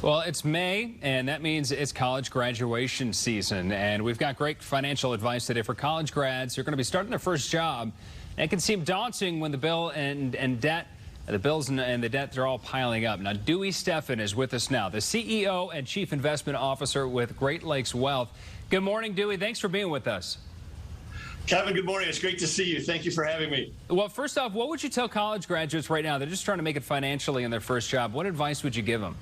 Well, it's May, and that means it's college graduation season. And we've got great financial advice today for college grads who are going to be starting their first job. And it can seem daunting when the bill and debt, the bills and the debt, they're all piling up. Now, Dewey Steffen is with us now, the CEO and Chief Investment Officer with Great Lakes Wealth. Good morning, Dewey. Thanks for being with us. Kevin, good morning. It's great to see you. Thank you for having me. Well, first off, what would you tell college graduates right now? They're just trying to make it financially in their first job. What advice would you give them?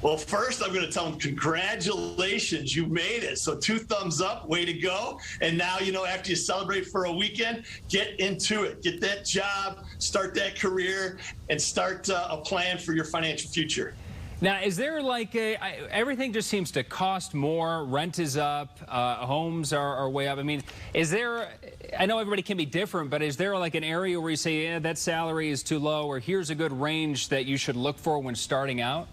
Well, first, I'm going to tell them, congratulations, you made it. So 2 thumbs up, way to go. And now, after you celebrate for a weekend, get into it. Get that job, start that career, and start a plan for your financial future. Now, is there everything just seems to cost more, rent is up, homes are way up. I mean, I know everybody can be different, but is there like an area where you say, yeah, that salary is too low, or here's a good range that you should look for when starting out?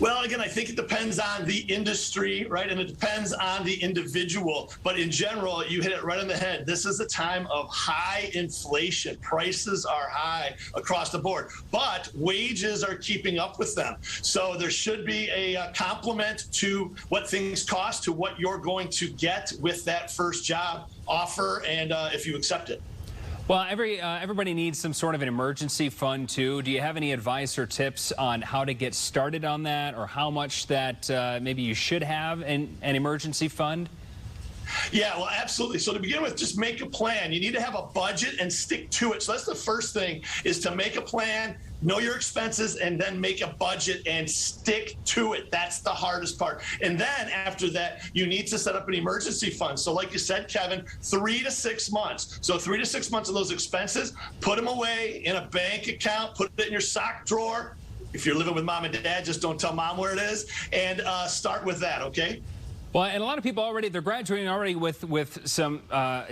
Well, again, I think it depends on the industry, right? And it depends on the individual. But in general, you hit it right on the head. This is a time of high inflation. Prices are high across the board, but wages are keeping up with them. So there should be a complement to what things cost to what you're going to get with that first job offer, and if you accept it. Well, everybody needs some sort of an emergency fund, too. Do you have any advice or tips on how to get started on that, or how much that maybe you should have in an emergency fund? Yeah, well, absolutely. So to begin with, just make a plan. You need to have a budget and stick to it. So that's the first thing, is to make a plan, know your expenses, and then make a budget and stick to it. That's the hardest part. And then after that, you need to set up an emergency fund. So like you said, Kevin, 3 to 6 months. So 3 to 6 months of those expenses, put them away in a bank account, put it in your sock drawer. If you're living with mom and dad, just don't tell mom where it is, and start with that, okay? Well, and a lot of people they're graduating already with some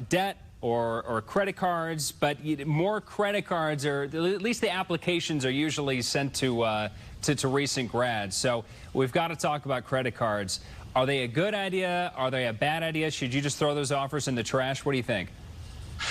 debt or credit cards, but more credit cards, or at least the applications are usually sent to recent grads. So we've got to talk about credit cards. Are they a good idea? Are they a bad idea? Should you just throw those offers in the trash? What do you think?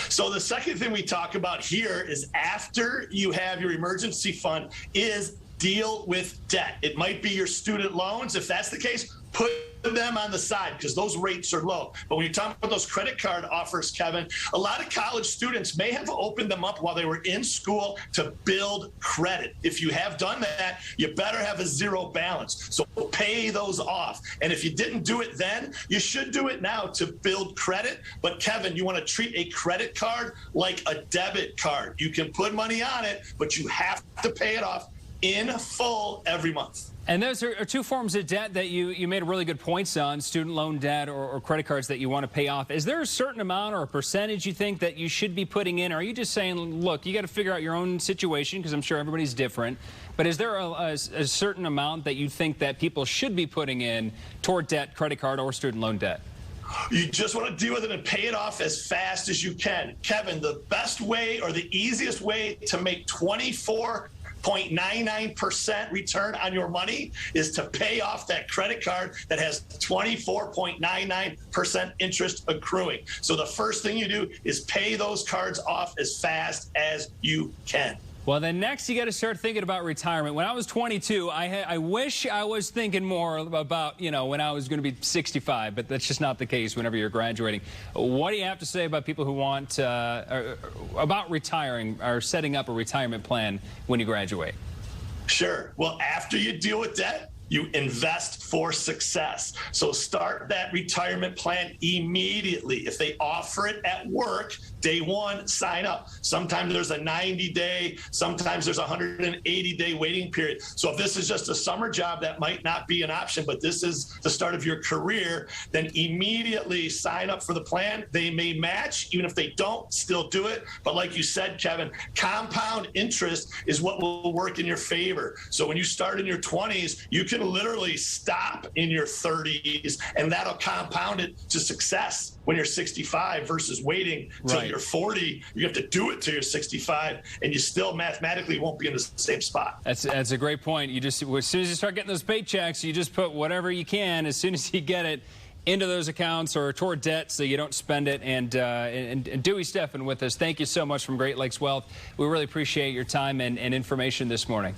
So the second thing we talk about here is, after you have your emergency fund, is deal with debt. It might be your student loans. If that's the case, put them on the side, because those rates are low. But when you're talking about those credit card offers, Kevin, a lot of college students may have opened them up while they were in school to build credit. If you have done that, you better have a zero balance. So pay those off. And if you didn't do it then, you should do it now to build credit. But Kevin, you want to treat a credit card like a debit card. You can put money on it, but you have to pay it off in full every month. And those are 2 forms of debt that you made really good points on, student loan debt or credit cards that you want to pay off. Is there a certain amount or a percentage you think that you should be putting in? Or are you just saying, look, you got to figure out your own situation, because I'm sure everybody's different. But is there a certain amount that you think that people should be putting in toward debt, credit card, or student loan debt? You just want to deal with it and pay it off as fast as you can. Kevin, the best way, or the easiest way to make 24.99% return on your money is to pay off that credit card that has 24.99% interest accruing. So the first thing you do is pay those cards off as fast as you can. Well, then next you got to start thinking about retirement. When I was 22, I wish I was thinking more about, when I was going to be 65, but that's just not the case whenever you're graduating. What do you have to say about people who want, about retiring or setting up a retirement plan when you graduate? Sure. Well, after you deal with debt, you invest for success. So start that retirement plan immediately. If they offer it at work, day one, sign up. Sometimes there's a 90-day, sometimes there's a 180-day waiting period. So if this is just a summer job, that might not be an option, but this is the start of your career, then immediately sign up for the plan. They may match. Even if they don't, still do it. But like you said, Kevin, compound interest is what will work in your favor. So when you start in your 20s, you can literally stop in your 30s, and that'll compound it to success when you're 65 versus waiting till you're 40. You have to do it till you're 65, and you still mathematically won't be in the same spot. That's a great point. You just, as soon as you start getting those paychecks, you just put whatever you can as soon as you get it into those accounts or toward debt so you don't spend it. And Dewey Steffen with us. Thank you so much from Great Lakes Wealth. We really appreciate your time and information this morning.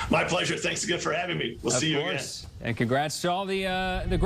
My pleasure. Thanks again for having me. We'll see you again. And congrats to all the graduates.